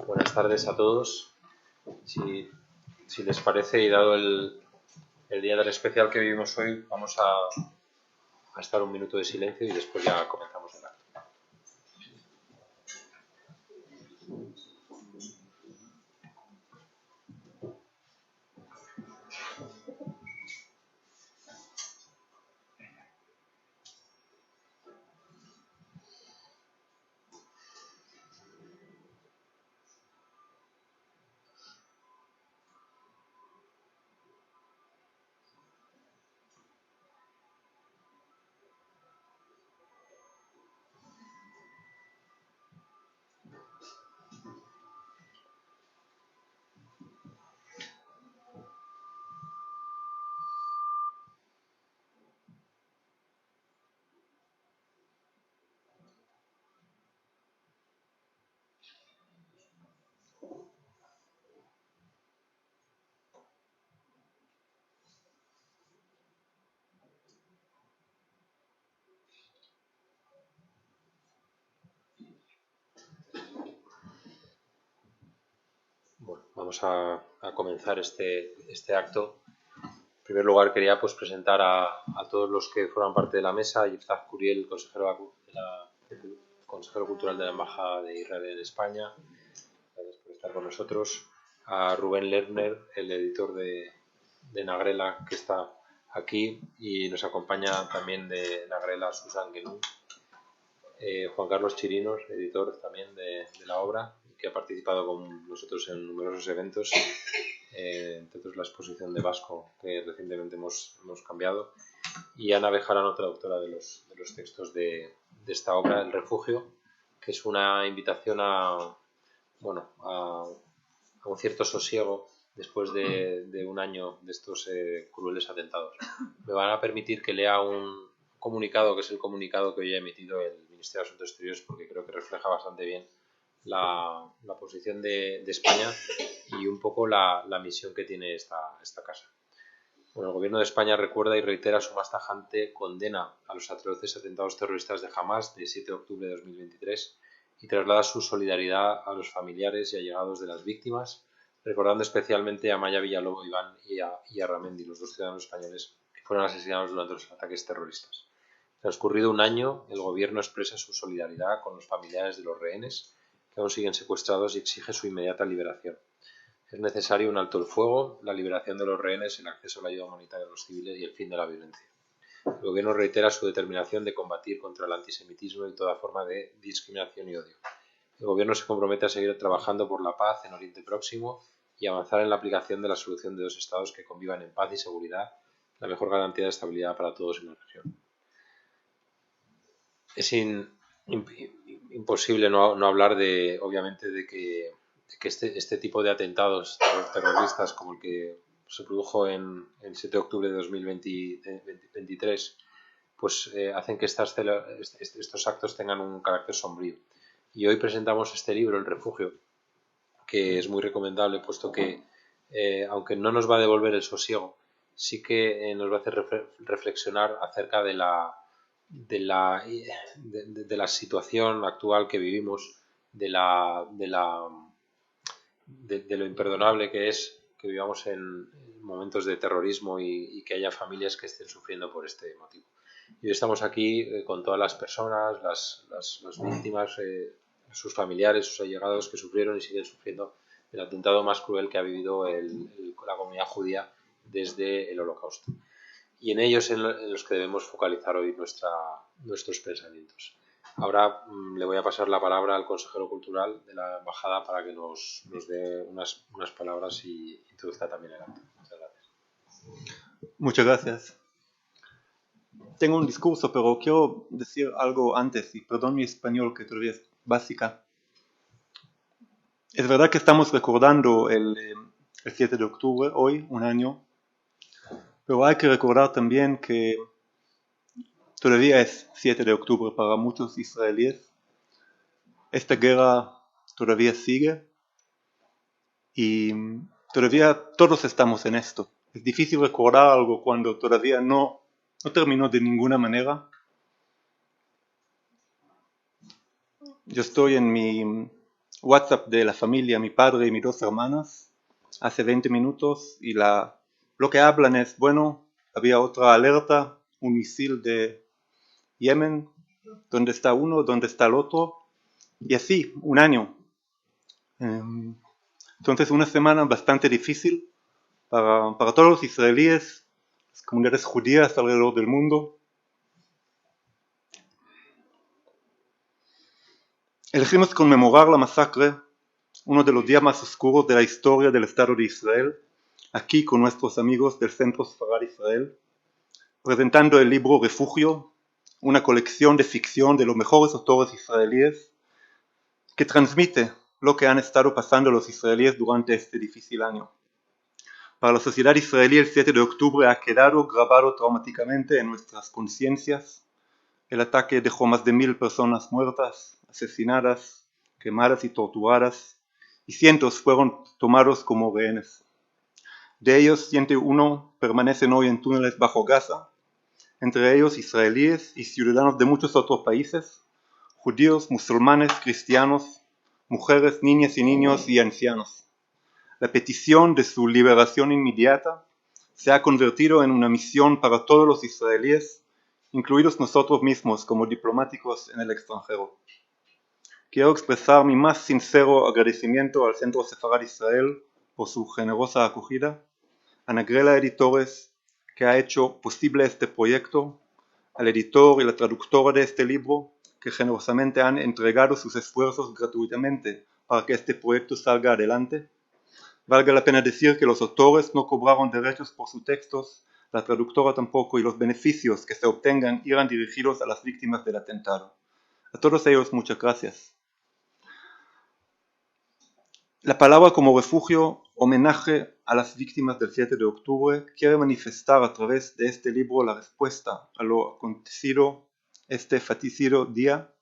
Buenas tardes a todos. Si les parece, y dado el día tan especial que vivimos hoy, vamos a estar un minuto de silencio y después ya comenzamos el acto. Bueno, vamos a comenzar este acto. En primer lugar, quería presentar a todos los que forman parte de la mesa: Yitzhak Curiel, consejero cultural de la Embajada de Israel en España. Gracias por estar con nosotros. A Rubén Lerner, el editor de Nagrela, que está aquí, y nos acompaña también de Nagrela Susan Guenú. Juan Carlos Chirinos, editor también de la obra, que ha participado con nosotros en numerosos eventos, entre otros la exposición de Vasco, que recientemente hemos cambiado, y Ana Bejarano, traductora de los textos de esta obra, El Refugio, que es una invitación a un cierto sosiego después de un año de estos crueles atentados. Me van a permitir que lea un comunicado, que es el comunicado que hoy ha emitido el Ministerio de Asuntos Exteriores, porque creo que refleja bastante bien la posición de España y un poco la misión que tiene esta casa. Bueno, el Gobierno de España recuerda y reitera su más tajante condena a los atroces atentados terroristas de Hamás de 7 de octubre de 2023 y traslada su solidaridad a los familiares y allegados de las víctimas, recordando especialmente a Maya Villalobos Iván y a Ramendi, los dos ciudadanos españoles que fueron asesinados durante los ataques terroristas. Transcurrido un año, el Gobierno expresa su solidaridad con los familiares de los rehenes que aún siguen secuestrados y exige su inmediata liberación. Es necesario un alto el fuego, la liberación de los rehenes, el acceso a la ayuda humanitaria a los civiles y el fin de la violencia. El Gobierno reitera su determinación de combatir contra el antisemitismo y toda forma de discriminación y odio. El Gobierno se compromete a seguir trabajando por la paz en Oriente Próximo y avanzar en la aplicación de la solución de dos estados que convivan en paz y seguridad, la mejor garantía de estabilidad para todos en la región. Es imposible no hablar obviamente de que este tipo de atentados terroristas como el que se produjo en 7 de octubre de 2023 hacen que estos actos tengan un carácter sombrío. Y hoy presentamos este libro, El Refugio, que es muy recomendable, puesto que aunque no nos va a devolver el sosiego, sí que nos va a hacer reflexionar acerca de la situación actual que vivimos, de lo imperdonable que es que vivamos en momentos de terrorismo y que haya familias que estén sufriendo por este motivo. Y hoy estamos aquí con todas las personas, las víctimas, sus familiares, sus allegados que sufrieron y siguen sufriendo el atentado más cruel que ha vivido la comunidad judía desde el Holocausto. Y en ellos en los que debemos focalizar hoy nuestros pensamientos. Ahora le voy a pasar la palabra al consejero cultural de la Embajada para que nos dé unas palabras y introduzca también el acto. Muchas gracias. Muchas gracias. Tengo un discurso, pero quiero decir algo antes, y perdón mi español que todavía es básica. Es verdad que estamos recordando el 7 de octubre, hoy, un año, pero hay que recordar también que todavía es 7 de octubre para muchos israelíes. Esta guerra todavía sigue y todavía todos estamos en esto. Es difícil recordar algo cuando todavía no terminó de ninguna manera. Yo estoy en mi WhatsApp de la familia, mi padre y mis 2 hermanas, hace 20 minutos, y lo que hablan es, bueno, había otra alerta, un misil de Yemen, ¿dónde está uno? ¿Dónde está el otro? Y así, un año. Entonces, una semana bastante difícil para todos los israelíes, las comunidades judías alrededor del mundo. Elegimos conmemorar la masacre, uno de los días más oscuros de la historia del Estado de Israel, aquí con nuestros amigos del Centro Sefarad Israel, presentando el libro Refugio, una colección de ficción de los mejores autores israelíes que transmite lo que han estado pasando los israelíes durante este difícil año. Para la sociedad israelí el 7 de octubre ha quedado grabado traumáticamente en nuestras conciencias. El ataque dejó más de 1000 personas muertas, asesinadas, quemadas y torturadas, y cientos fueron tomados como rehenes. De ellos, 101 permanecen hoy en túneles bajo Gaza, entre ellos israelíes y ciudadanos de muchos otros países, judíos, musulmanes, cristianos, mujeres, niñas y niños y ancianos. La petición de su liberación inmediata se ha convertido en una misión para todos los israelíes, incluidos nosotros mismos como diplomáticos en el extranjero. Quiero expresar mi más sincero agradecimiento al Centro Sefarad Israel por su generosa acogida, a Nagrela Editores, que ha hecho posible este proyecto, al editor y la traductora de este libro, que generosamente han entregado sus esfuerzos gratuitamente para que este proyecto salga adelante. Valga la pena decir que los autores no cobraron derechos por sus textos, la traductora tampoco, y los beneficios que se obtengan irán dirigidos a las víctimas del atentado. A todos ellos, muchas gracias. La palabra como refugio, homenaje a las víctimas del 7 de octubre, quiere manifestar a través de este libro la respuesta a lo acontecido este fatídico día.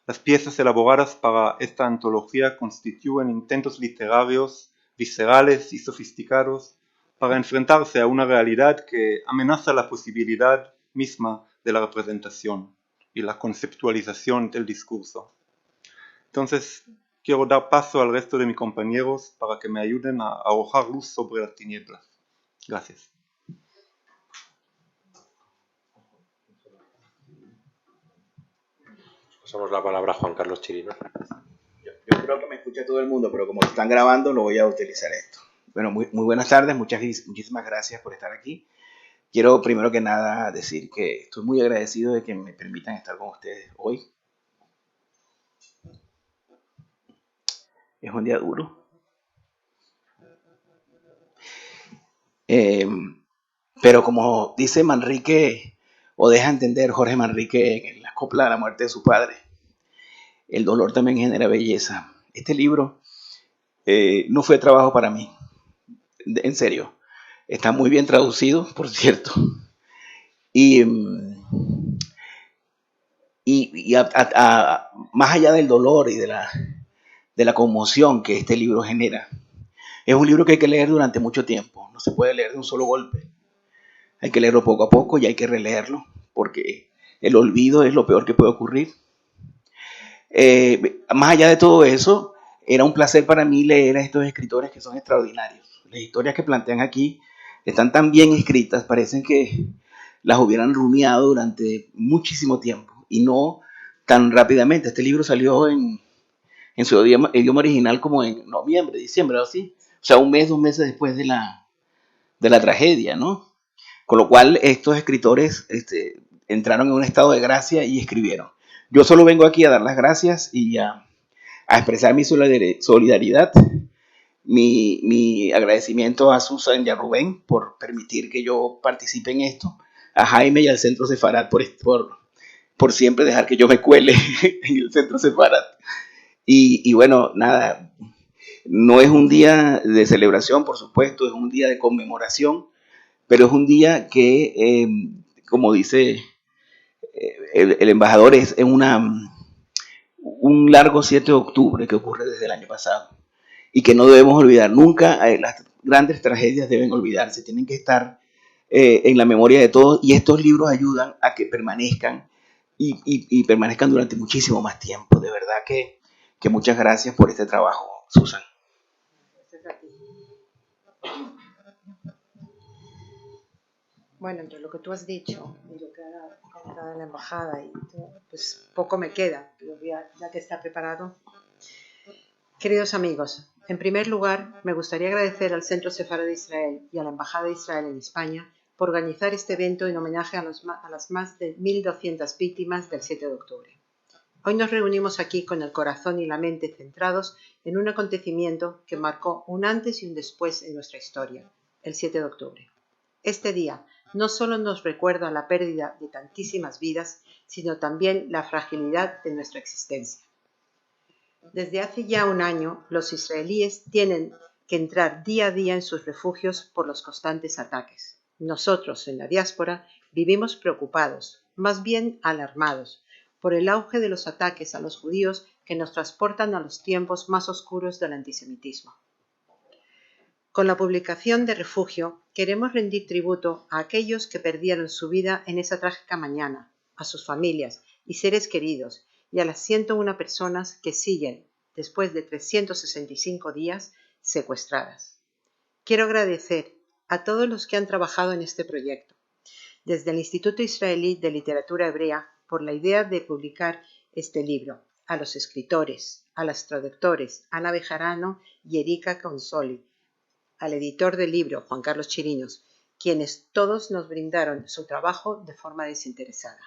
Las piezas elaboradas para esta antología constituyen intentos literarios, viscerales y sofisticados para enfrentarse a una realidad que amenaza la posibilidad misma de la representación y la conceptualización del discurso. Entonces, quiero dar paso al resto de mis compañeros para que me ayuden a arrojar luz sobre las tinieblas. Gracias. Pasamos la palabra a Juan Carlos Chirino. Yo creo que me escucha todo el mundo, pero como lo están grabando, lo voy a utilizar esto. Bueno, muy buenas tardes, muchísimas gracias por estar aquí. Quiero primero que nada decir que estoy muy agradecido de que me permitan estar con ustedes hoy. Es un día duro. Pero como dice Manrique, o deja entender Jorge Manrique en la copla de la muerte de su padre, el dolor también genera belleza. Este libro no fue trabajo para mí, en serio. Está muy bien traducido, por cierto. Y más allá del dolor y de la conmoción que este libro genera, es un libro que hay que leer durante mucho tiempo. No se puede leer de un solo golpe. Hay que leerlo poco a poco y hay que releerlo, porque el olvido es lo peor que puede ocurrir. Más allá de todo eso, era un placer para mí leer a estos escritores que son extraordinarios. Las historias que plantean aquí están tan bien escritas, parecen que las hubieran rumiado durante muchísimo tiempo y no tan rápidamente. Este libro salió en su idioma original como en noviembre, diciembre, así. O sea, un mes, 2 meses después de la tragedia, ¿no? Con lo cual, estos escritores entraron en un estado de gracia y escribieron. Yo solo vengo aquí a dar las gracias y a expresar mi solidaridad, mi agradecimiento a Susan y a Rubén por permitir que yo participe en esto, a Jaime y al Centro Sefarad por siempre dejar que yo me cuele en el Centro Sefarad. Y bueno, nada, no es un día de celebración, por supuesto, es un día de conmemoración, pero es un día que, como dice el embajador, es un largo 7 de octubre que ocurre desde el año pasado y que no debemos olvidar nunca. Las grandes tragedias deben olvidarse, tienen que estar en la memoria de todos, y estos libros ayudan a que permanezcan y permanezcan durante muchísimo más tiempo. De verdad que que muchas gracias por este trabajo, Susan. Bueno, entre lo que tú has dicho y lo que ha comentado la embajada, pues poco me queda, pero ya que está preparado. Queridos amigos, en primer lugar, me gustaría agradecer al Centro Sefarad de Israel y a la Embajada de Israel en España por organizar este evento en homenaje a las más de 1.200 víctimas del 7 de octubre. Hoy nos reunimos aquí con el corazón y la mente centrados en un acontecimiento que marcó un antes y un después en nuestra historia, el 7 de octubre. Este día no solo nos recuerda la pérdida de tantísimas vidas, sino también la fragilidad de nuestra existencia. Desde hace ya un año, los israelíes tienen que entrar día a día en sus refugios por los constantes ataques. Nosotros, en la diáspora, vivimos preocupados, más bien alarmados, por el auge de los ataques a los judíos que nos transportan a los tiempos más oscuros del antisemitismo. Con la publicación de Refugio, queremos rendir tributo a aquellos que perdieron su vida en esa trágica mañana, a sus familias y seres queridos, y a las 101 personas que siguen, después de 365 días, secuestradas. Quiero agradecer a todos los que han trabajado en este proyecto, desde el Instituto Israelí de Literatura Hebrea, por la idea de publicar este libro, a los escritores, a los traductores, Ana Bejarano y Erika Consoli, al editor del libro, Juan Carlos Chirinos, quienes todos nos brindaron su trabajo de forma desinteresada.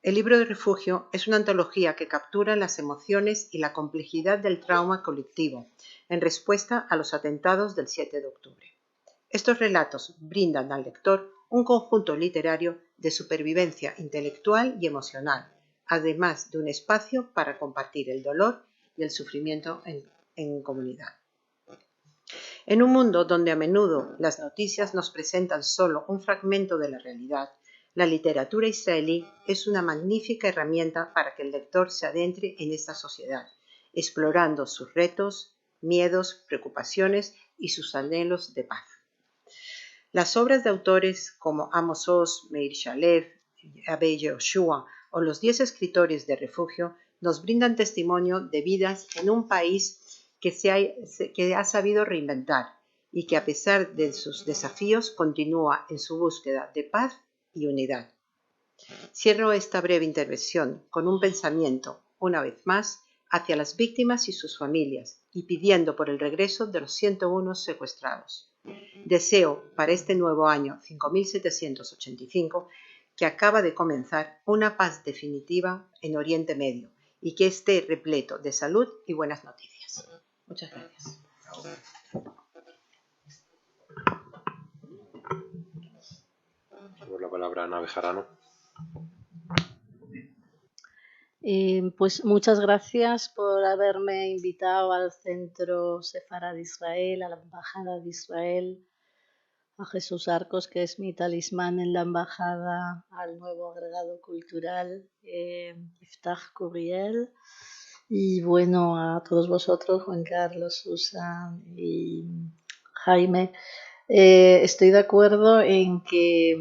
El libro de Refugio es una antología que captura las emociones y la complejidad del trauma colectivo en respuesta a los atentados del 7 de octubre. Estos relatos brindan al lector un conjunto literario de supervivencia intelectual y emocional, además de un espacio para compartir el dolor y el sufrimiento en comunidad. En un mundo donde a menudo las noticias nos presentan solo un fragmento de la realidad, la literatura israelí es una magnífica herramienta para que el lector se adentre en esta sociedad, explorando sus retos, miedos, preocupaciones y sus anhelos de paz. Las obras de autores como Amos Oz, Meir Shalev, Abei Yehoshua o los 10 escritores de Refugio nos brindan testimonio de vidas en un país que ha sabido reinventar y que a pesar de sus desafíos continúa en su búsqueda de paz y unidad. Cierro esta breve intervención con un pensamiento, una vez más, hacia las víctimas y sus familias y pidiendo por el regreso de los 101 secuestrados. Deseo para este nuevo año 5785 que acaba de comenzar una paz definitiva en Oriente Medio y que esté repleto de salud y buenas noticias. Muchas gracias. Por la palabra a Ana Bejarano. Pues muchas gracias por haberme invitado al Centro Sefarad de Israel, a la Embajada de Israel, a Jesús Arcos, que es mi talismán en la Embajada, al nuevo agregado cultural, Iftach Curiel, y bueno, a todos vosotros, Juan Carlos, Susan y Jaime. Estoy de acuerdo en que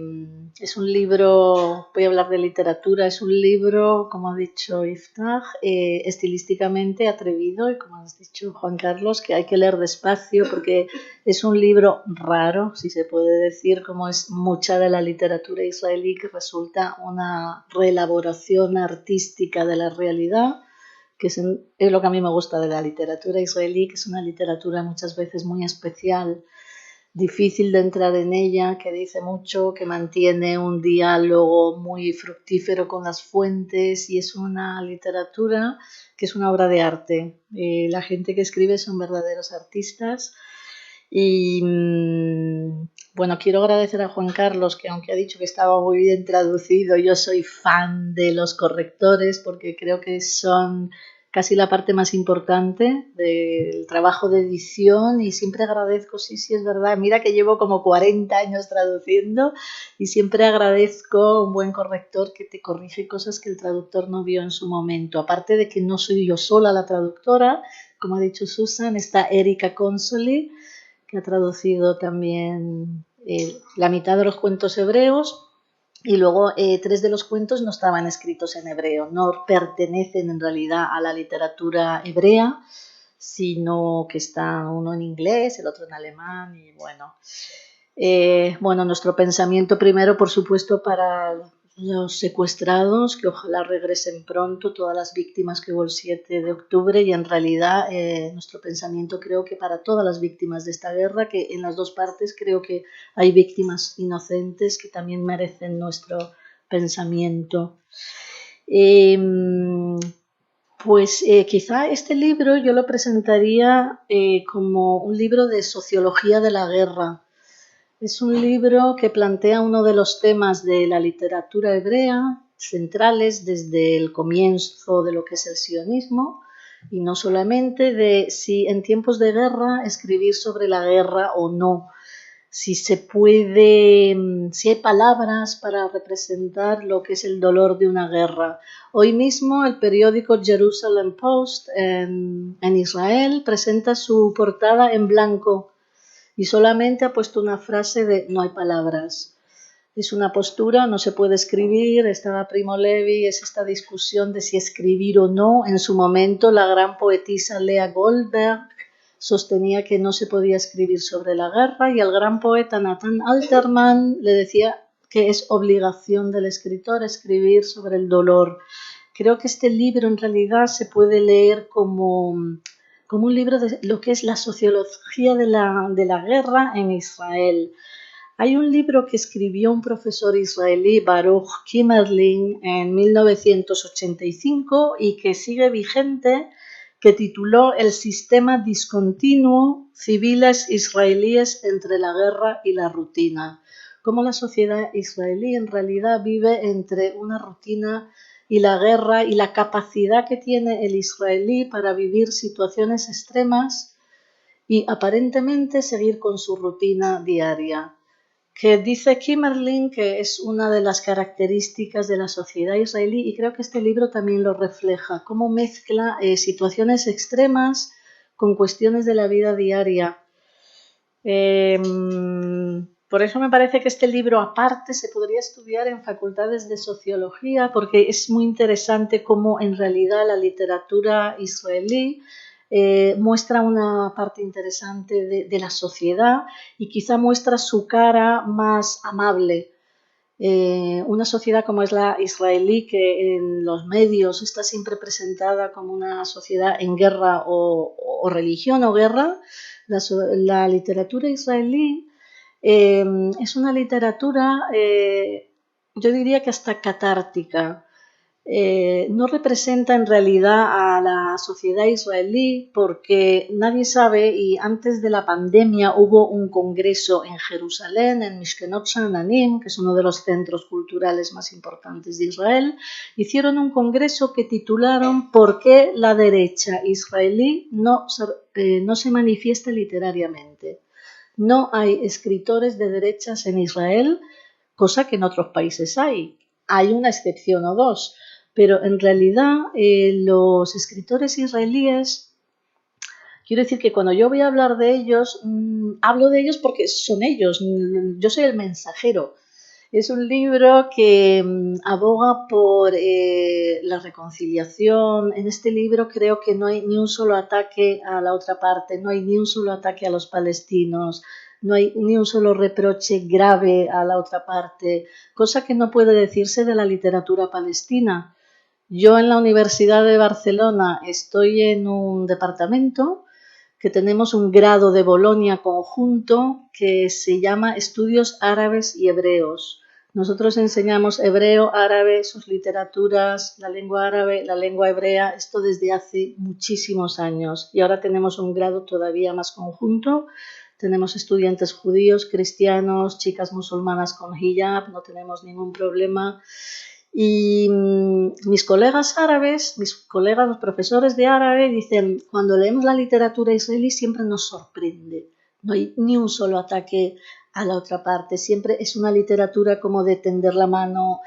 es un libro, voy a hablar de literatura, es un libro, como ha dicho Iftach, estilísticamente atrevido y como has dicho Juan Carlos, que hay que leer despacio porque es un libro raro, si se puede decir, como es mucha de la literatura israelí, que resulta una reelaboración artística de la realidad, que es lo que a mí me gusta de la literatura israelí, que es una literatura muchas veces muy especial, difícil de entrar en ella, que dice mucho, que mantiene un diálogo muy fructífero con las fuentes y es una literatura que es una obra de arte. La gente que escribe son verdaderos artistas y bueno, quiero agradecer a Juan Carlos, que aunque ha dicho que estaba muy bien traducido, yo soy fan de los correctores porque creo que son casi la parte más importante del trabajo de edición y siempre agradezco, sí, es verdad, mira que llevo como 40 años traduciendo y siempre agradezco un buen corrector que te corrige cosas que el traductor no vio en su momento. Aparte de que no soy yo sola la traductora, como ha dicho Susan, está Erika Consoli, que ha traducido también la mitad de los cuentos hebreos Y luego 3 de los cuentos no estaban escritos en hebreo, no pertenecen en realidad a la literatura hebrea, sino que está uno en inglés, el otro en alemán y bueno. Bueno, nuestro pensamiento primero, por supuesto, para los secuestrados, que ojalá regresen pronto, todas las víctimas que hubo el 7 de octubre y en realidad nuestro pensamiento creo que para todas las víctimas de esta guerra, que en las dos partes creo que hay víctimas inocentes que también merecen nuestro pensamiento. Pues quizá este libro yo lo presentaría como un libro de sociología de la guerra. Es un libro que plantea uno de los temas de la literatura hebrea centrales desde el comienzo de lo que es el sionismo y no solamente de si en tiempos de guerra escribir sobre la guerra o no, si se puede, si hay palabras para representar lo que es el dolor de una guerra. Hoy mismo el periódico Jerusalem Post en Israel presenta su portada en blanco y solamente ha puesto una frase de no hay palabras. Es una postura, no se puede escribir, estaba Primo Levi, es esta discusión de si escribir o no. En su momento la gran poetisa Lea Goldberg sostenía que no se podía escribir sobre la guerra y el gran poeta Nathan Alterman le decía que es obligación del escritor escribir sobre el dolor. Creo que este libro en realidad se puede leer como un libro de lo que es la sociología de la guerra en Israel. Hay un libro que escribió un profesor israelí, Baruch Kimmerling, en 1985 y que sigue vigente, que tituló El sistema discontinuo, civiles israelíes entre la guerra y la rutina. Cómo la sociedad israelí en realidad vive entre una rutina y la guerra y la capacidad que tiene el israelí para vivir situaciones extremas y aparentemente seguir con su rutina diaria. Que dice Kimmerling que es una de las características de la sociedad israelí y creo que este libro también lo refleja, cómo mezcla situaciones extremas con cuestiones de la vida diaria. Por eso me parece que este libro aparte se podría estudiar en facultades de sociología porque es muy interesante cómo en realidad la literatura israelí muestra una parte interesante de la sociedad y quizá muestra su cara más amable. Una sociedad como es la israelí, que en los medios está siempre presentada como una sociedad en guerra o religión o guerra, la literatura israelí es una literatura, yo diría que hasta catártica. No representa en realidad a la sociedad israelí porque nadie sabe y antes de la pandemia hubo un congreso en Jerusalén, en Mishkenot Sha'ananim, que es uno de los centros culturales más importantes de Israel. Hicieron un congreso que titularon ¿Por qué la derecha israelí no se manifiesta literariamente? No hay escritores de derechas en Israel, cosa que en otros países hay. Hay una excepción o dos. Pero en realidad los escritores israelíes, quiero decir que cuando yo voy a hablar de ellos, hablo de ellos porque son ellos, yo soy el mensajero. Es un libro que aboga por la reconciliación. En este libro creo que no hay ni un solo ataque a la otra parte, no hay ni un solo ataque a los palestinos, no hay ni un solo reproche grave a la otra parte, cosa que no puede decirse de la literatura palestina. Yo en la Universidad de Barcelona estoy en un departamento que tenemos un grado de Bolonia conjunto que se llama Estudios Árabes y Hebreos. Nosotros enseñamos hebreo, árabe, sus literaturas, la lengua árabe, la lengua hebrea, esto desde hace muchísimos años. Y ahora tenemos un grado todavía más conjunto. Tenemos estudiantes judíos, cristianos, chicas musulmanas con hijab, no tenemos ningún problema. Y mis colegas árabes, mis colegas, los profesores de árabe, dicen, cuando leemos la literatura israelí siempre nos sorprende. No hay ni un solo ataque a la otra parte. Siempre es una literatura como de tender la mano,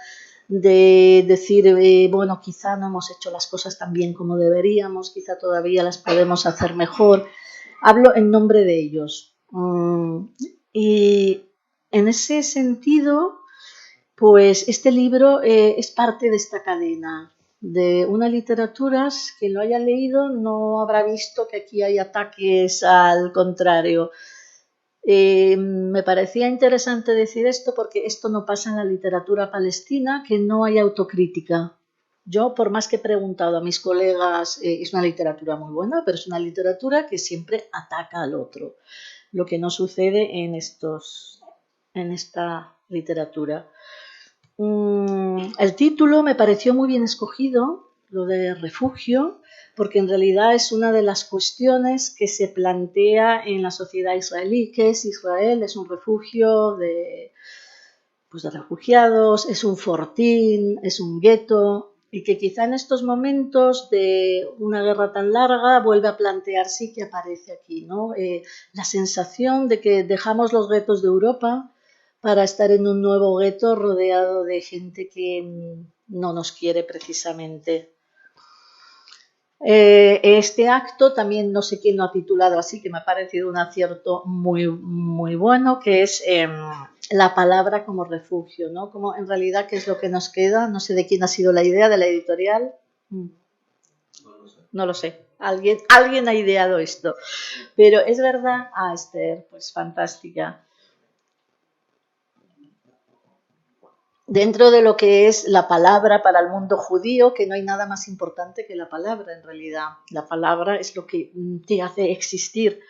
de decir, bueno, quizá no hemos hecho las cosas tan bien como deberíamos, quizá todavía las podemos hacer mejor. Hablo en nombre de ellos. Y en ese sentido, Pues este libro es parte de esta cadena de una literatura. Quien lo haya leído no habrá visto que aquí hay ataques al contrario. Me parecía interesante decir esto porque esto no pasa en la literatura palestina, que no hay autocrítica. Yo, por más que he preguntado a mis colegas, es una literatura muy buena, pero es una literatura que siempre ataca al otro, lo que no sucede en esta literatura. El título me pareció muy bien escogido, lo de refugio, porque en realidad es una de las cuestiones que se plantea en la sociedad israelí. ¿Qué es Israel? Es un refugio de refugiados, es un fortín, es un gueto, y que quizá en estos momentos de una guerra tan larga vuelve a plantearse que aparece aquí, ¿no? La sensación de que dejamos los guetos de Europa para estar en un nuevo gueto rodeado de gente que no nos quiere precisamente. Este acto también no sé quién lo ha titulado así, que me ha parecido un acierto muy, muy bueno, que es la palabra como refugio, ¿no? Como en realidad qué es lo que nos queda. No sé de quién ha sido la idea, de la editorial. No lo sé. Alguien ha ideado esto. Pero es verdad, Esther, pues fantástica. Dentro de lo que es la palabra para el mundo judío, que no hay nada más importante que la palabra en realidad. La palabra es lo que te hace existir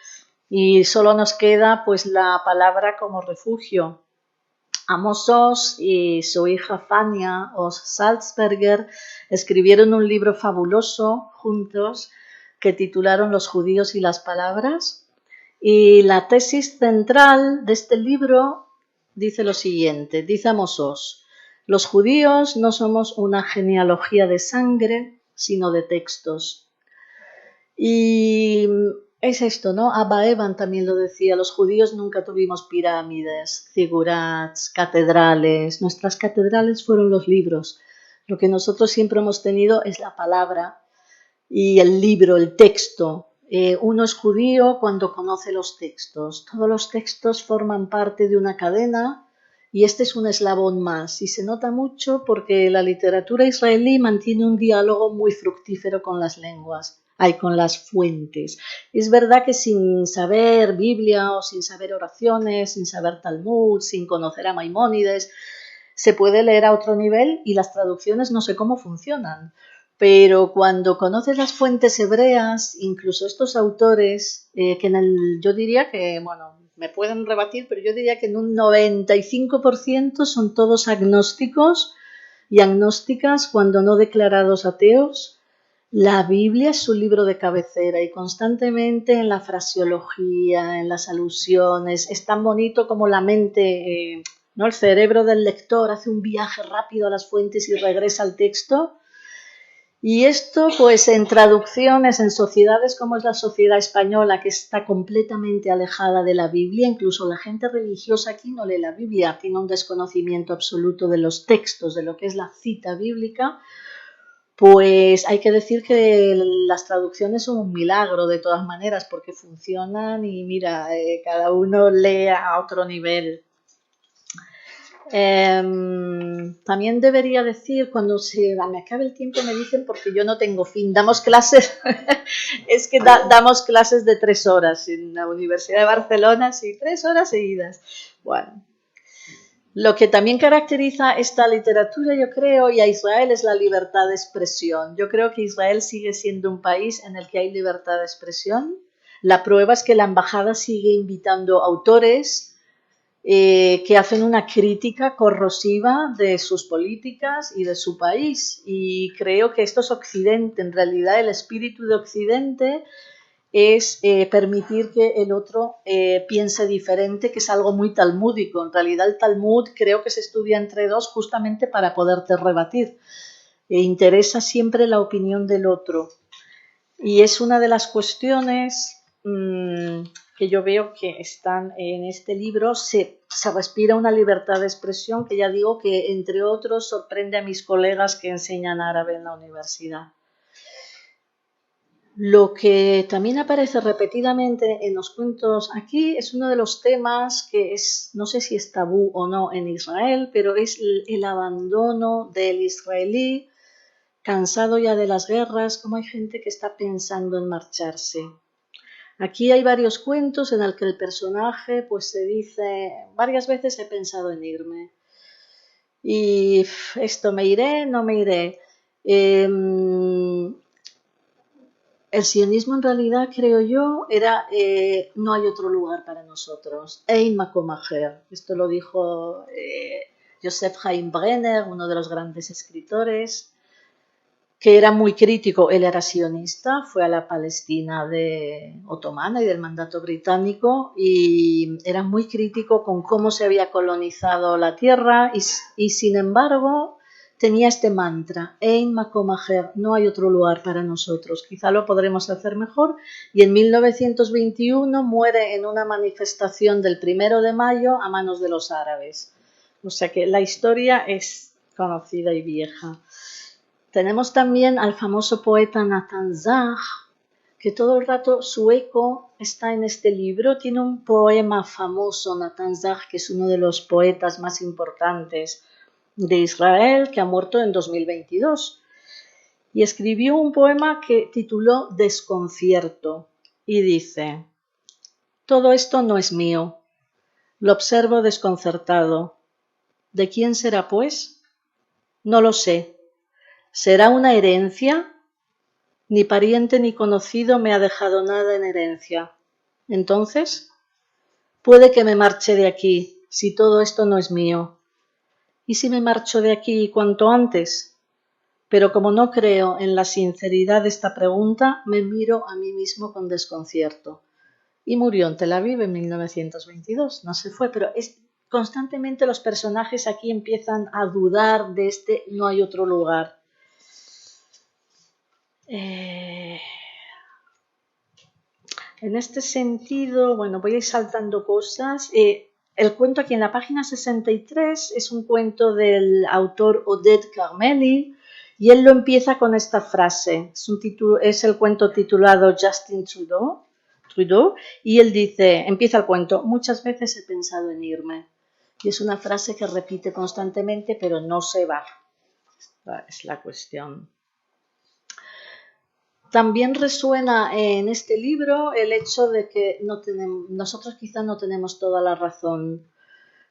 y solo nos queda pues la palabra como refugio. Amos Oz y su hija Fania Oz Salzberger escribieron un libro fabuloso juntos que titularon Los judíos y las palabras, y la tesis central de este libro dice lo siguiente, dice Amos Oz: los judíos no somos una genealogía de sangre, sino de textos. Y es esto, ¿no? Abba Eban también lo decía, los judíos nunca tuvimos pirámides, zigurats, catedrales. Nuestras catedrales fueron los libros. Lo que nosotros siempre hemos tenido es la palabra y el libro, el texto. Uno es judío cuando conoce los textos. Todos los textos forman parte de una cadena y este es un eslabón más. Y se nota mucho porque la literatura israelí mantiene un diálogo muy fructífero con las lenguas, con las fuentes. Es verdad que sin saber Biblia o sin saber oraciones, sin saber Talmud, sin conocer a Maimónides, se puede leer a otro nivel y las traducciones no sé cómo funcionan. Pero cuando conoces las fuentes hebreas, incluso estos autores, yo diría que, bueno, me pueden rebatir, pero yo diría que en un 95% son todos agnósticos y agnósticas, cuando no declarados ateos. La Biblia es su libro de cabecera y constantemente en la fraseología, en las alusiones, es tan bonito como la mente, ¿no? El cerebro del lector hace un viaje rápido a las fuentes y regresa al texto. Y esto, pues en traducciones, en sociedades como es la sociedad española, que está completamente alejada de la Biblia, incluso la gente religiosa aquí no lee la Biblia, tiene un desconocimiento absoluto de los textos, de lo que es la cita bíblica, pues hay que decir que las traducciones son un milagro de todas maneras, porque funcionan y mira, cada uno lee a otro nivel. También debería decir, cuando me acabe el tiempo me dicen, porque yo no tengo fin, damos clases, es que damos clases de 3 horas en la Universidad de Barcelona, sí, 3 horas seguidas. Bueno, lo que también caracteriza esta literatura, yo creo, y a Israel, es la libertad de expresión. Yo creo que Israel sigue siendo un país en el que hay libertad de expresión. La prueba es que la embajada sigue invitando autores que hacen una crítica corrosiva de sus políticas y de su país. Y creo que esto es Occidente. En realidad, el espíritu de Occidente es permitir que el otro piense diferente, que es algo muy talmúdico. En realidad, el Talmud creo que se estudia entre dos justamente para poderte rebatir. Interesa siempre la opinión del otro. Y es una de las cuestiones que yo veo que están en este libro. Se respira una libertad de expresión que ya digo que, entre otros, sorprende a mis colegas que enseñan árabe en la universidad. Lo que también aparece repetidamente en los cuentos aquí es uno de los temas que es, no sé si es tabú o no en Israel, pero es el abandono del israelí, cansado ya de las guerras, como hay gente que está pensando en marcharse. Aquí hay varios cuentos en el que el personaje pues se dice, varias veces he pensado en irme. Y esto, ¿me iré? ¿No me iré? El sionismo en realidad, creo yo, era no hay otro lugar para nosotros. Ein makom acher. Esto lo dijo Joseph Chaim Brenner, uno de los grandes escritores, que era muy crítico. Él era sionista, fue a la Palestina otomana y del mandato británico y era muy crítico con cómo se había colonizado la tierra y sin embargo tenía este mantra, Ein makom acher, no hay otro lugar para nosotros, quizá lo podremos hacer mejor, y en 1921 muere en una manifestación del 1 de mayo a manos de los árabes. O sea que la historia es conocida y vieja. Tenemos también al famoso poeta Nathan Zach, que todo el rato su eco está en este libro. Tiene un poema famoso, Nathan Zach, que es uno de los poetas más importantes de Israel, que ha muerto en 2022. Y escribió un poema que tituló Desconcierto y dice: todo esto no es mío, lo observo desconcertado. ¿De quién será, pues? No lo sé. ¿Será una herencia? Ni pariente ni conocido me ha dejado nada en herencia. Entonces, puede que me marche de aquí, si todo esto no es mío. ¿Y si me marcho de aquí cuanto antes? Pero como no creo en la sinceridad de esta pregunta, me miro a mí mismo con desconcierto. Y murió en Tel Aviv en 1922. No se fue, pero constantemente los personajes aquí empiezan a dudar de este no hay otro lugar. En este sentido, bueno, voy a ir saltando cosas. El cuento aquí en la página 63 es un cuento del autor Oded Carmeli y él lo empieza con esta frase. Es el cuento titulado Justin Trudeau, y él dice, empieza el cuento, muchas veces he pensado en irme. Y es una frase que repite constantemente, pero no se va. Esta es la cuestión. También resuena en este libro el hecho de que nosotros quizá no tenemos toda la razón,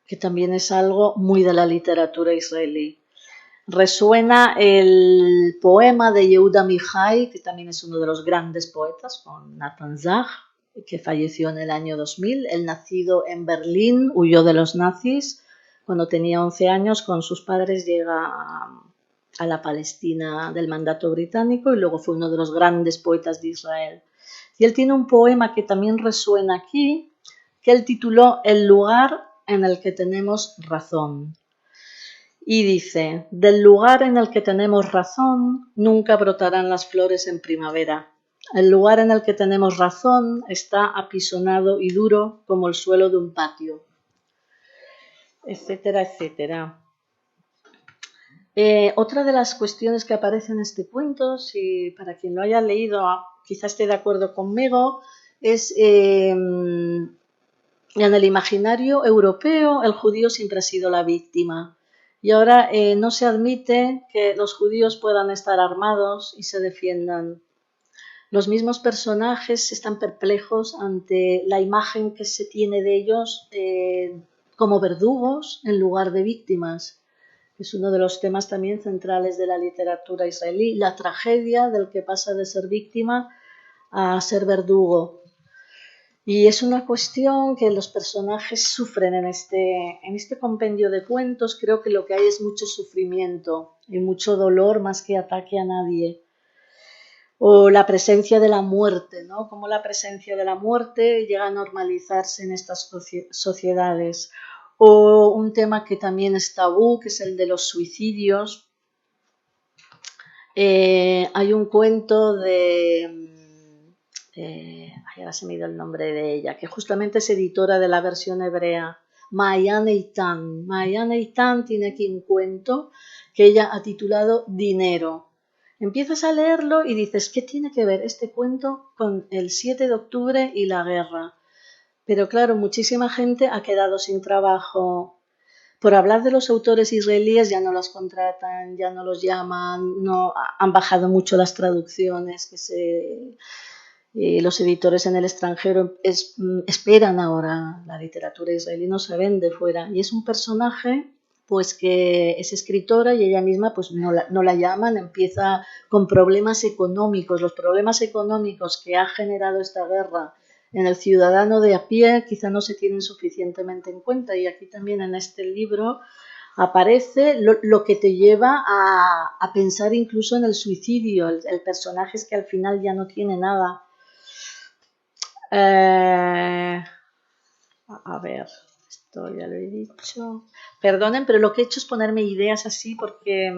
que también es algo muy de la literatura israelí. Resuena el poema de Yehuda Mihai, que también es uno de los grandes poetas, con Nathan Zach, que falleció en el año 2000. Él, nacido en Berlín, huyó de los nazis. Cuando tenía 11 años, con sus padres llega a la Palestina del mandato británico y luego fue uno de los grandes poetas de Israel. Y él tiene un poema que también resuena aquí, que él tituló El lugar en el que tenemos razón. Y dice, del lugar en el que tenemos razón nunca brotarán las flores en primavera. El lugar en el que tenemos razón está apisonado y duro como el suelo de un patio, etcétera, etcétera. Otra de las cuestiones que aparece en este cuento, si para quien lo haya leído quizás esté de acuerdo conmigo, es en el imaginario europeo el judío siempre ha sido la víctima y ahora no se admite que los judíos puedan estar armados y se defiendan. Los mismos personajes están perplejos ante la imagen que se tiene de ellos como verdugos en lugar de víctimas. Es uno de los temas también centrales de la literatura israelí, la tragedia del que pasa de ser víctima a ser verdugo. Y es una cuestión que los personajes sufren en este compendio de cuentos. Creo que lo que hay es mucho sufrimiento y mucho dolor más que ataque a nadie. O la presencia de la muerte, ¿no? Cómo la presencia de la muerte llega a normalizarse en estas sociedades. O un tema que también es tabú, que es el de los suicidios. Hay un cuento ahora se me ha ido el nombre de ella, que justamente es editora de la versión hebrea, Maayan Eitan. Maayan Eitan tiene aquí un cuento que ella ha titulado Dinero. Empiezas a leerlo y dices, ¿qué tiene que ver este cuento con el 7 de octubre y la guerra? Pero claro, muchísima gente ha quedado sin trabajo. Por hablar de los autores israelíes ya no los contratan, ya no los llaman, no, han bajado mucho las traducciones los editores en el extranjero esperan ahora. La literatura israelí no se vende fuera. Y es un personaje pues que es escritora y ella misma pues no la llaman, empieza con problemas económicos. Los problemas económicos que ha generado esta guerra en el ciudadano de a pie quizá no se tienen suficientemente en cuenta, y aquí también en este libro aparece lo que te lleva a pensar incluso en el suicidio. El personaje es que al final ya no tiene nada. A ver, esto ya lo he dicho. Perdonen, pero lo que he hecho es ponerme ideas así porque...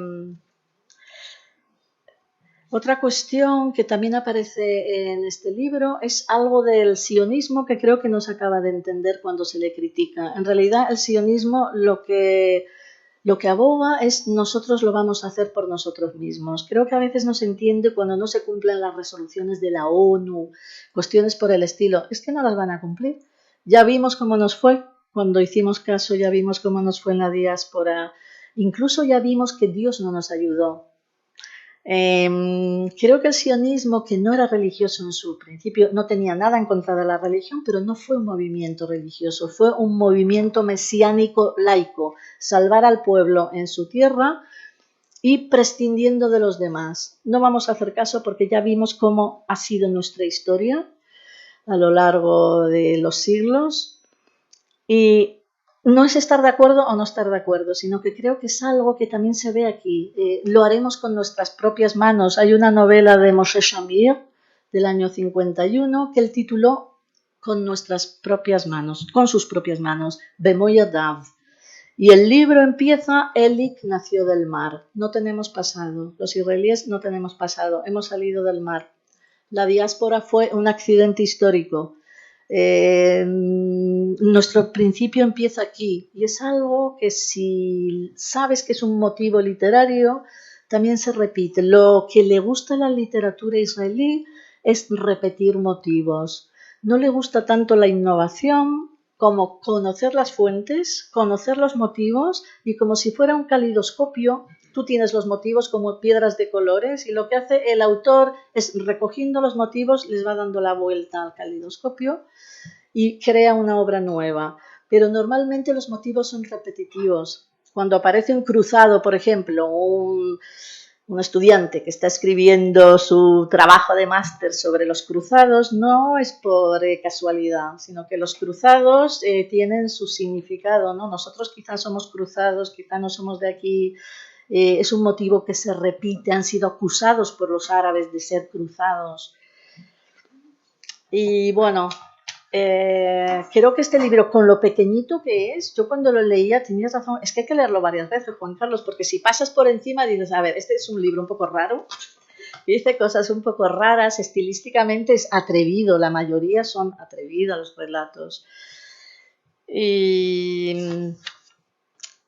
Otra cuestión que también aparece en este libro es algo del sionismo que creo que no se acaba de entender cuando se le critica. En realidad el sionismo lo que aboga es nosotros lo vamos a hacer por nosotros mismos. Creo que a veces no se entiende cuando no se cumplen las resoluciones de la ONU, cuestiones por el estilo. Es que no las van a cumplir. Ya vimos cómo nos fue cuando hicimos caso, ya vimos cómo nos fue en la diáspora. Incluso ya vimos que Dios no nos ayudó. Creo que el sionismo, que no era religioso en su principio, no tenía nada en contra de la religión, pero no fue un movimiento religioso, fue un movimiento mesiánico laico, salvar al pueblo en su tierra y prescindiendo de los demás. No vamos a hacer caso porque ya vimos cómo ha sido nuestra historia a lo largo de los siglos, y no es estar de acuerdo o no estar de acuerdo, sino que creo que es algo que también se ve aquí. Lo haremos con nuestras propias manos. Hay una novela de Moshe Shamir del año 51 que él tituló Con nuestras propias manos, con sus propias manos, Bemo Yadav. Y el libro empieza, Elik nació del mar. No tenemos pasado. Los israelíes no tenemos pasado. Hemos salido del mar. La diáspora fue un accidente histórico. Nuestro principio empieza aquí, y es algo que si sabes que es un motivo literario también se repite. Lo que le gusta a la literatura israelí es repetir motivos. No le gusta tanto la innovación como conocer las fuentes, conocer los motivos, y como si fuera un calidoscopio tú tienes los motivos como piedras de colores, y lo que hace el autor es, recogiendo los motivos, les va dando la vuelta al calidoscopio y crea una obra nueva. Pero normalmente los motivos son repetitivos. Cuando aparece un cruzado, por ejemplo, un estudiante que está escribiendo su trabajo de máster sobre los cruzados, no es por casualidad, sino que los cruzados tienen su significado, ¿no? Nosotros quizás somos cruzados, quizás no somos de aquí. Es un motivo que se repite, han sido acusados por los árabes de ser cruzados. Y bueno, creo que este libro, con lo pequeñito que es, yo cuando lo leía, tenías razón, es que hay que leerlo varias veces, Juan Carlos, porque si pasas por encima dices, a ver, este es un libro un poco raro, dice cosas un poco raras, estilísticamente es atrevido, la mayoría son atrevidos los relatos. Y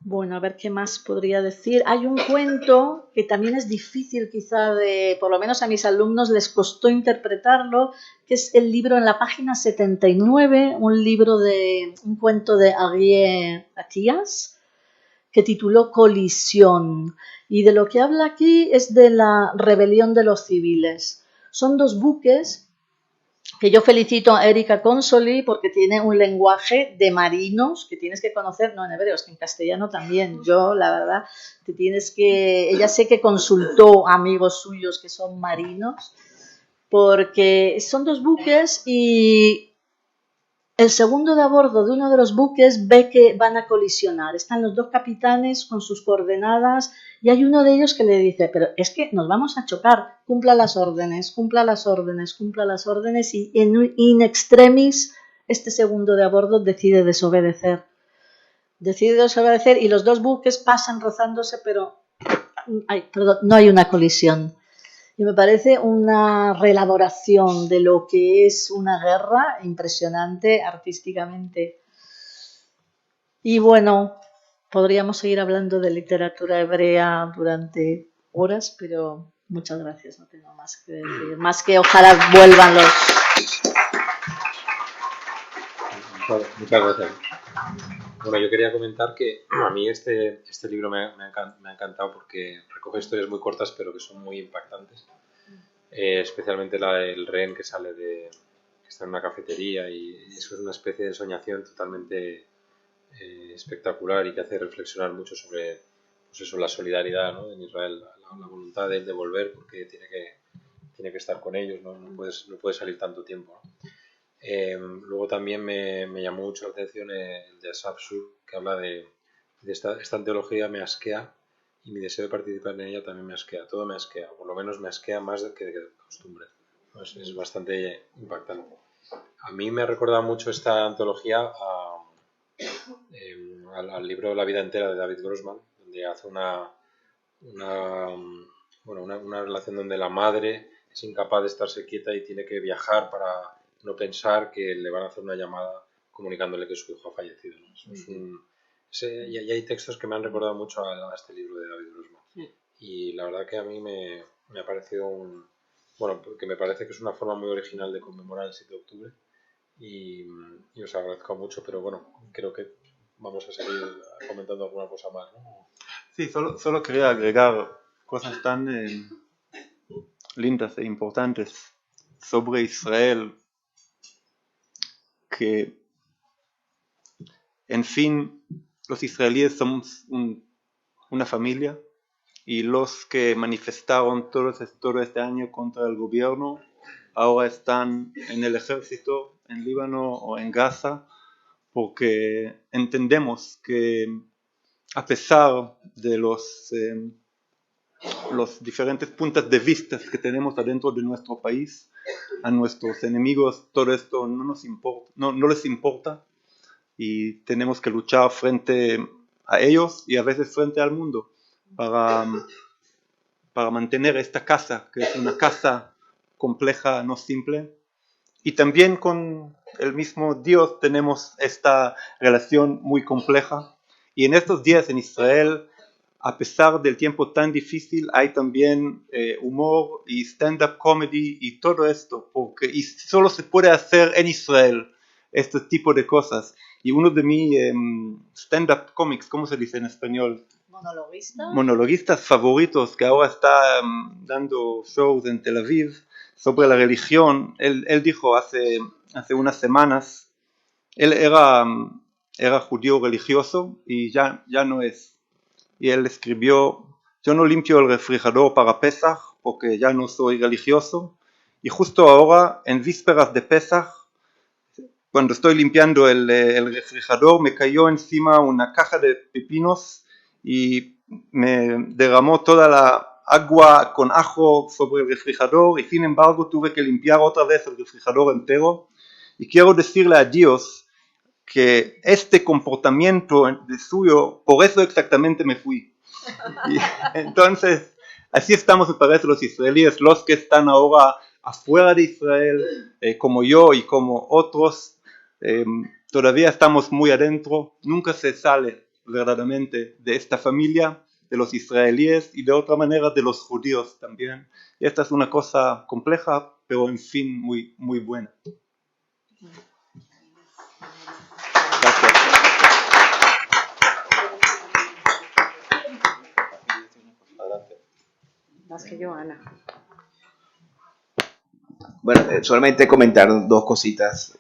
bueno, a ver qué más podría decir. Hay un cuento que también es difícil quizá por lo menos a mis alumnos les costó interpretarlo, que es el libro en la página 79, un cuento de Arié Atías, que tituló Colisión. Y de lo que habla aquí es de la rebelión de los civiles. Son dos buques que yo felicito a Erika Consoli porque tiene un lenguaje de marinos que tienes que conocer, no en hebreo, es que en castellano también. Yo, la verdad, ella sé que consultó a amigos suyos que son marinos, porque son dos buques y el segundo de a bordo de uno de los buques ve que van a colisionar. Están los dos capitanes con sus coordenadas y hay uno de ellos que le dice, pero es que nos vamos a chocar, cumpla las órdenes, cumpla las órdenes, cumpla las órdenes, y in extremis este segundo de a bordo decide desobedecer. Y los dos buques pasan rozándose, pero no hay una colisión. Y me parece una reelaboración de lo que es una guerra impresionante artísticamente. Y bueno, podríamos seguir hablando de literatura hebrea durante horas, pero Muchas gracias, no tengo más que decir. Más que ojalá vuelvan los... Muchas gracias. Bueno, yo quería comentar que a mí este libro me ha encantado porque recoge historias muy cortas pero que son muy impactantes. Especialmente la del rehén que sale que está en una cafetería, y eso es una especie de ensoñación totalmente espectacular y que hace reflexionar mucho sobre, pues eso, la solidaridad, ¿no?, en Israel, la voluntad de él de volver porque tiene que estar con ellos, ¿no? No puede salir tanto tiempo, ¿no? Luego también me llamó mucho la atención el de Asaf Shur, que habla de esta teología me asquea, y mi deseo de participar en ella también me asquea, todo me asquea, por lo menos me asquea más que de costumbre. Es bastante impactante. A mí me ha recordado mucho esta antología al libro La vida entera de David Grossman, donde hace una relación donde la madre es incapaz de estarse quieta y tiene que viajar para no pensar que le van a hacer una llamada comunicándole que su hijo ha fallecido, ¿no? Y hay textos que me han recordado mucho a este libro de David Grossman. Sí. Y la verdad que a mí me ha parecido que me parece que es una forma muy original de conmemorar el 7 de octubre y os agradezco mucho, pero bueno, creo que vamos a seguir comentando alguna cosa más, ¿no? Sí, solo quería agregar cosas tan lindas e importantes sobre Israel, que en fin los israelíes somos una familia, y los que manifestaron todo este año contra el gobierno ahora están en el ejército en Líbano o en Gaza, porque entendemos que a pesar de los diferentes puntos de vista que tenemos adentro de nuestro país, a nuestros enemigos todo esto no les importa, y tenemos que luchar frente a ellos y a veces frente al mundo para mantener esta casa, que es una casa compleja, no simple. Y también con el mismo Dios tenemos esta relación muy compleja. Y en estos días en Israel, a pesar del tiempo tan difícil, hay también humor y stand-up comedy y todo esto, y solo se puede hacer en Israel este tipo de cosas. Y uno de mis stand-up comics, ¿cómo se dice en español? Monologuistas favoritos, que ahora está dando shows en Tel Aviv sobre la religión, él dijo hace unas semanas, él era judío religioso y ya no es. Y él escribió: yo no limpio el refrigerador para Pesach porque ya no soy religioso, y justo ahora, en vísperas de Pesach, cuando estoy limpiando el refrigerador, me cayó encima una caja de pepinos y me derramó toda la agua con ajo sobre el refrigerador, y sin embargo tuve que limpiar otra vez el refrigerador entero. Y quiero decirle a Dios que este comportamiento de suyo, por eso exactamente me fui. Y entonces, así estamos, me parece, los israelíes, los que están ahora afuera de Israel, como yo y como otros, todavía estamos muy adentro, nunca se sale verdaderamente de esta familia de los israelíes, y de otra manera de los judíos también. Y esta es una cosa compleja, pero en fin muy, muy buena. Gracias. Adelante. Más que yo, Ana. Bueno, solamente comentar dos cositas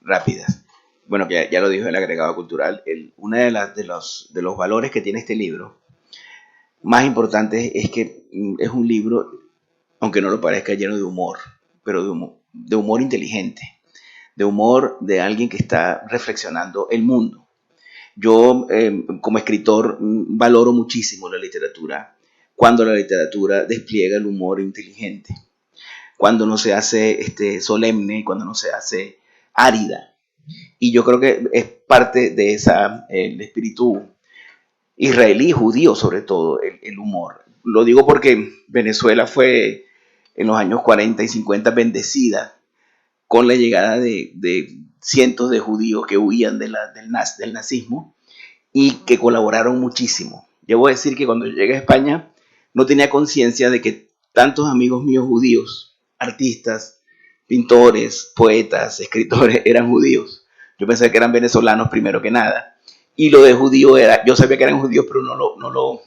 rápidas. Bueno, que ya lo dijo el agregado cultural. Una de los valores que tiene este libro más importante es que es un libro, aunque no lo parezca, lleno de humor, pero de humor inteligente, de humor de alguien que está reflexionando el mundo. Yo, como escritor, valoro muchísimo la literatura cuando la literatura despliega el humor inteligente, cuando no se hace solemne, cuando no se hace árida. Y yo creo que es parte de el espíritu israelí, judío sobre todo, el humor. Lo digo porque Venezuela fue en los años 40 y 50 bendecida con la llegada de cientos de judíos que huían del nazismo y que colaboraron muchísimo. Debo decir que cuando llegué a España no tenía conciencia de que tantos amigos míos judíos, artistas, pintores, poetas, escritores, eran judíos. Yo pensé que eran venezolanos primero que nada. Y lo de judío era, yo sabía que eran judíos, pero no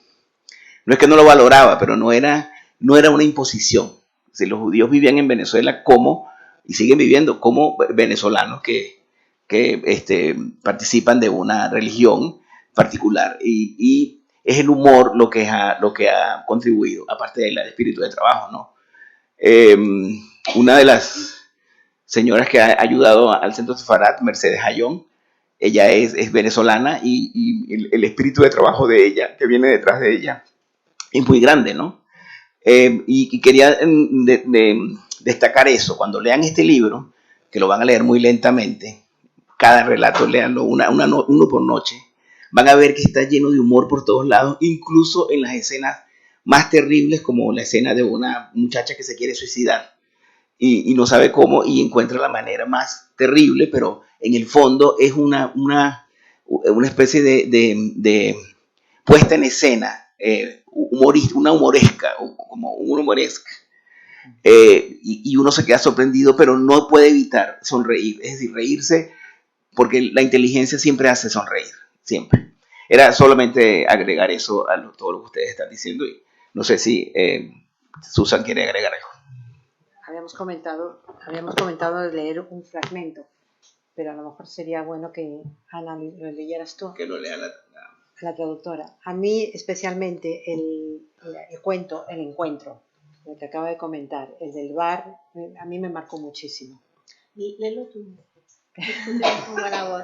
es que no lo valoraba, pero no era una imposición. Si los judíos vivían en Venezuela como, y siguen viviendo como venezolanos que participan de una religión particular. Y es el humor lo que ha contribuido, aparte del espíritu de trabajo, ¿no? Una de las señoras que ha ayudado al Centro Sefarat, Mercedes Ayón, ella es venezolana y el espíritu de trabajo de ella, que viene detrás de ella, es muy grande, ¿no? Y quería destacar eso. Cuando lean este libro, que lo van a leer muy lentamente, cada relato leanlo uno por noche, van a ver que está lleno de humor por todos lados, incluso en las escenas más terribles, como la escena de una muchacha que se quiere suicidar y no sabe cómo y encuentra la manera más terrible, pero en el fondo es una especie de puesta en escena, una humoresca, como un humoresca. Y uno se queda sorprendido, pero no puede evitar sonreír, es decir, reírse, porque la inteligencia siempre hace sonreír, siempre. Era solamente agregar eso a todo lo que ustedes están diciendo, y no sé si Susan quiere agregar algo. Habíamos comentado de leer un fragmento, pero a lo mejor sería bueno que, Ana, lo leyeras tú. Que lo lea la traductora. A mí especialmente el cuento El Encuentro, el que acaba de comentar, el del bar, a mí me marcó muchísimo. Léelo tú. Tú tienes muy buena voz.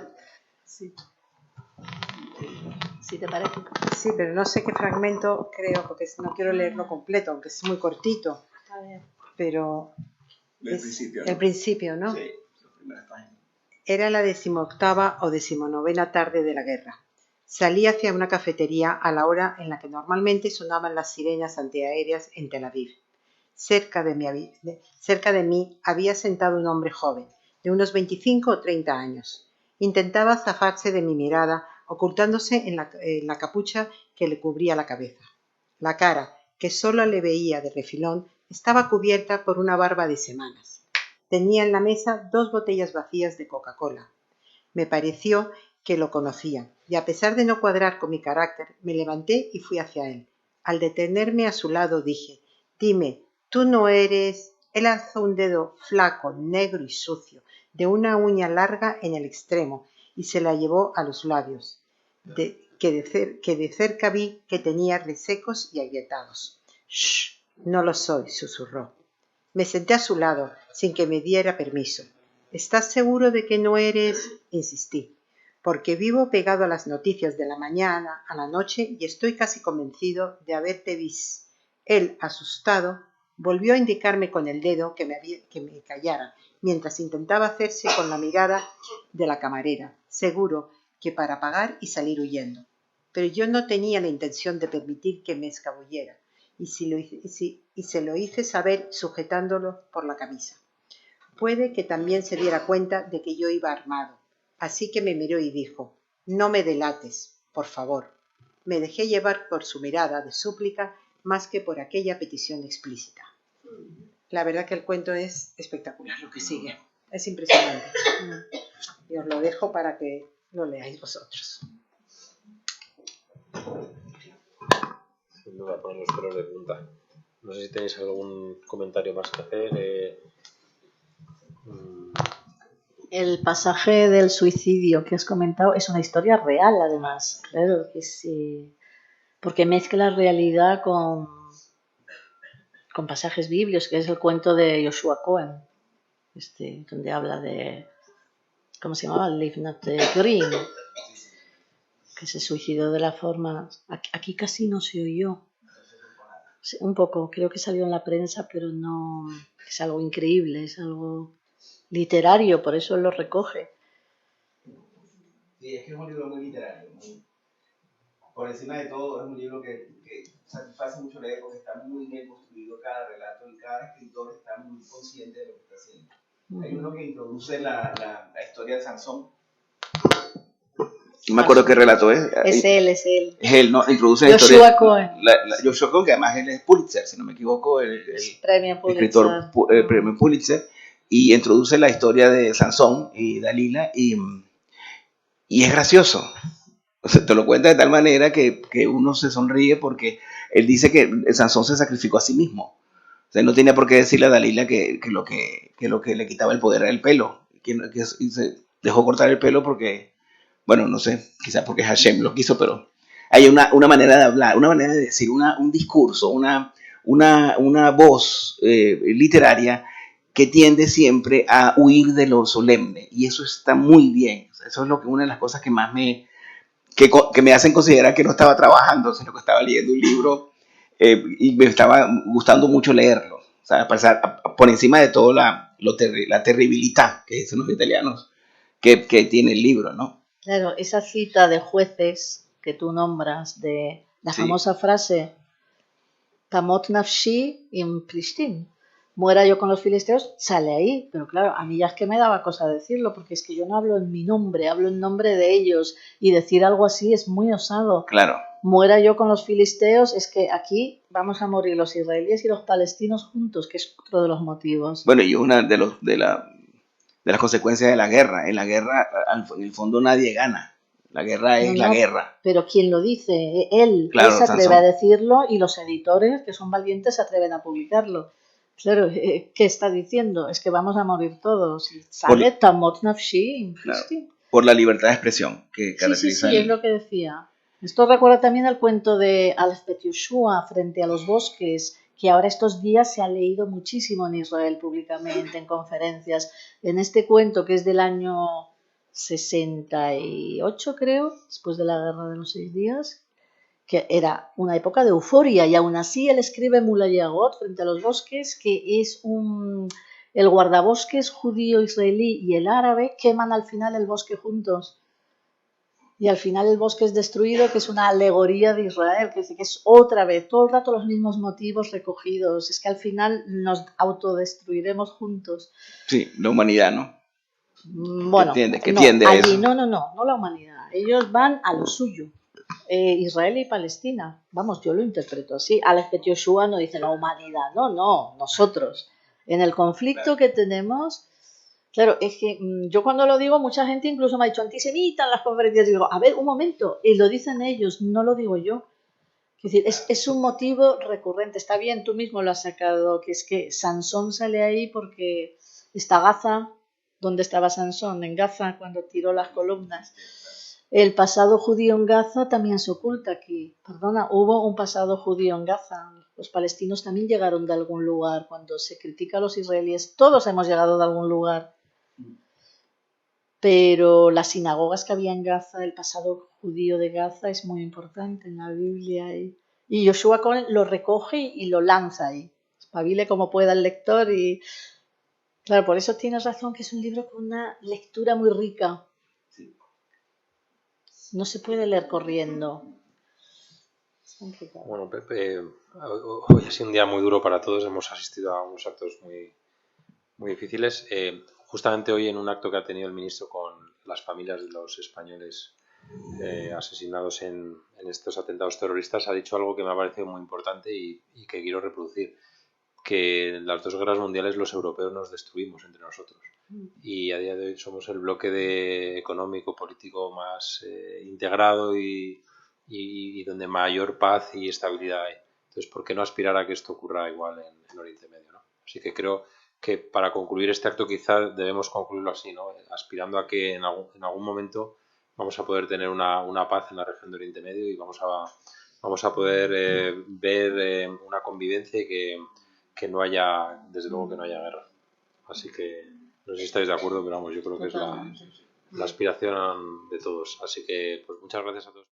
Sí. ¿Sí te parece? Sí, pero no sé qué fragmento creo, porque no quiero leerlo completo, aunque es muy cortito. A ver. Pero el principio, ¿no? Sí, las primeras páginas. Era la 18ª o 19ª tarde de la guerra. Salí hacia una cafetería a la hora en la que normalmente sonaban las sirenas antiaéreas en Tel Aviv. Cerca de mí había sentado un hombre joven, de unos 25 o 30 años. Intentaba zafarse de mi mirada, ocultándose en la capucha que le cubría la cabeza. La cara, que solo le veía de refilón, estaba cubierta por una barba de semanas. Tenía en la mesa 2 botellas vacías de Coca-Cola. Me pareció que lo conocía, y a pesar de no cuadrar con mi carácter, me levanté y fui hacia él. Al detenerme a su lado dije: «Dime, ¿tú no eres...?» Él alzó un dedo flaco, negro y sucio, de una uña larga en el extremo, y se la llevó a los labios, que de cerca vi que tenía resecos y agrietados. «Shh, no lo soy», susurró. Me senté a su lado, sin que me diera permiso. «¿Estás seguro de que no eres...?» insistí. «Porque vivo pegado a las noticias de la mañana a la noche y estoy casi convencido de haberte visto». Él, asustado, volvió a indicarme con el dedo que me callara, mientras intentaba hacerse con la mirada de la camarera, seguro que para pagar y salir huyendo. Pero yo no tenía la intención de permitir que me escabullera, y se lo hice saber sujetándolo por la camisa. Puede que también se diera cuenta de que yo iba armado, así que me miró y dijo: «No me delates, por favor». Me dejé llevar por su mirada de súplica más que por aquella petición explícita. La verdad que el cuento es espectacular, lo que sigue. Es impresionante. Y os lo dejo para que lo leáis vosotros. Sin duda, poner los pelos de punta. No sé si tenéis algún comentario más que hacer. El pasaje del suicidio que has comentado es una historia real, además. Claro que sí. Porque mezcla realidad con pasajes bíblicos, que es el cuento de Joshua Cohen, donde habla de, ¿cómo se llamaba? Livnat Green, que se suicidó de la forma... Aquí casi no se oyó. Sí, un poco, creo que salió en la prensa, pero no... Es algo increíble, es algo literario, por eso lo recoge. Sí, es que es un libro muy literario. Por encima de todo, es un libro que satisface mucho leer porque está muy bien construido cada relato y cada escritor está muy consciente de lo que está haciendo. Hay uno que introduce la historia de Sansón No me acuerdo qué relato es. Es él, es él. Es él, ¿no? Introduce la Joshua historia. Cohen. Joshua Cohen, que además él es Pulitzer, si no me equivoco, el Premio escritor Pulitzer. premio Pulitzer, y introduce la historia de Sansón y Dalila, y es gracioso. O sea, te lo cuenta de tal manera que uno se sonríe porque él dice que Sansón se sacrificó a sí mismo. O sea, no tenía por qué decirle a Dalila que lo que le quitaba el poder era el pelo. Y se dejó cortar el pelo porque, bueno, no sé, quizás porque Hashem lo quiso, pero hay una manera de hablar, una manera de decir, un discurso, una voz literaria que tiende siempre a huir de lo solemne. Y eso está muy bien. O sea, eso es una de las cosas que más que me hacen considerar que no estaba trabajando, sino que estaba leyendo un libro y me estaba gustando mucho leerlo. O sea, por encima de todo la terribilidad que dicen los italianos que tiene el libro, ¿no? Claro, esa cita de Jueces que tú nombras, de la Sí. famosa frase Tamot nafshi im Pristin, muera yo con los filisteos, sale ahí, pero claro, a mí ya es que me daba cosa decirlo, porque es que yo no hablo en mi nombre, hablo en nombre de ellos, y decir algo así es muy osado. Claro. Muera yo con los filisteos, es que aquí vamos a morir los israelíes y los palestinos juntos, que es otro de los motivos. Bueno, y una de las consecuencias de la guerra. En la guerra, en el fondo, nadie gana. La guerra es la guerra. Pero ¿quién lo dice? Él Claro, se atreve Sansón. a decirlo y los editores, que son valientes, se atreven a publicarlo. Claro, ¿qué está diciendo? Es que vamos a morir todos. Sale Tamot Nafshi. Claro, por la libertad de expresión que caracteriza. Sí, es lo que decía. Esto recuerda también el cuento de Aleph Bet Yoshua frente a los bosques, que ahora estos días se ha leído muchísimo en Israel públicamente, en conferencias. En este cuento, que es del año 68, creo, después de la Guerra de los 6 días, que era una época de euforia, y aún así él escribe Mulayagot frente a los bosques, que es el guardabosques judío israelí y el árabe queman al final el bosque juntos. Y al final el bosque es destruido, que es una alegoría de Israel, que es otra vez, todo el rato los mismos motivos recogidos. Es que al final nos autodestruiremos juntos. Sí, la humanidad, ¿no? Bueno, que tiende a eso. No la humanidad. Ellos van a lo suyo. Israel y Palestina. Vamos, yo lo interpreto así. Aleph Bet Yoshua no dice la humanidad, no, nosotros. En el conflicto que tenemos, claro, es que yo cuando lo digo, mucha gente incluso me ha dicho antisemita en las conferencias. Digo, a ver, un momento, y lo dicen ellos, no lo digo yo. Es decir, es un motivo recurrente. Está bien, tú mismo lo has sacado, que es que Sansón sale ahí porque está Gaza. ¿Dónde estaba Sansón? En Gaza, cuando tiró las columnas. El pasado judío en Gaza también se oculta aquí. Perdona, hubo un pasado judío en Gaza. Los palestinos también llegaron de algún lugar. Cuando se critica a los israelíes, todos hemos llegado de algún lugar. Pero las sinagogas que había en Gaza, el pasado judío de Gaza es muy importante en la Biblia. Y Joshua Cohen lo recoge y lo lanza ahí. Espabile como pueda el lector y... Claro, por eso tienes razón que es un libro con una lectura muy rica. No se puede leer corriendo. Bueno, Pepe, hoy ha sido un día muy duro para todos. Hemos asistido a unos actos muy, muy difíciles. Justamente hoy, en un acto que ha tenido el ministro con las familias de los españoles asesinados en estos atentados terroristas, ha dicho algo que me ha parecido muy importante y que quiero reproducir. Que en las dos guerras mundiales los europeos nos destruimos entre nosotros. Y a día de hoy somos el bloque económico, político más integrado y donde mayor paz y estabilidad hay. Entonces, ¿por qué no aspirar a que esto ocurra igual en Oriente Medio, ¿no? Así que creo que para concluir este acto quizá debemos concluirlo así, ¿no? Aspirando a que en algún momento vamos a poder tener una paz en la región de Oriente Medio y vamos a poder ver una convivencia y que no haya, desde luego que no haya guerra. Así que no sé si estáis de acuerdo, pero vamos, yo creo que es la aspiración de todos. Así que pues muchas gracias a todos.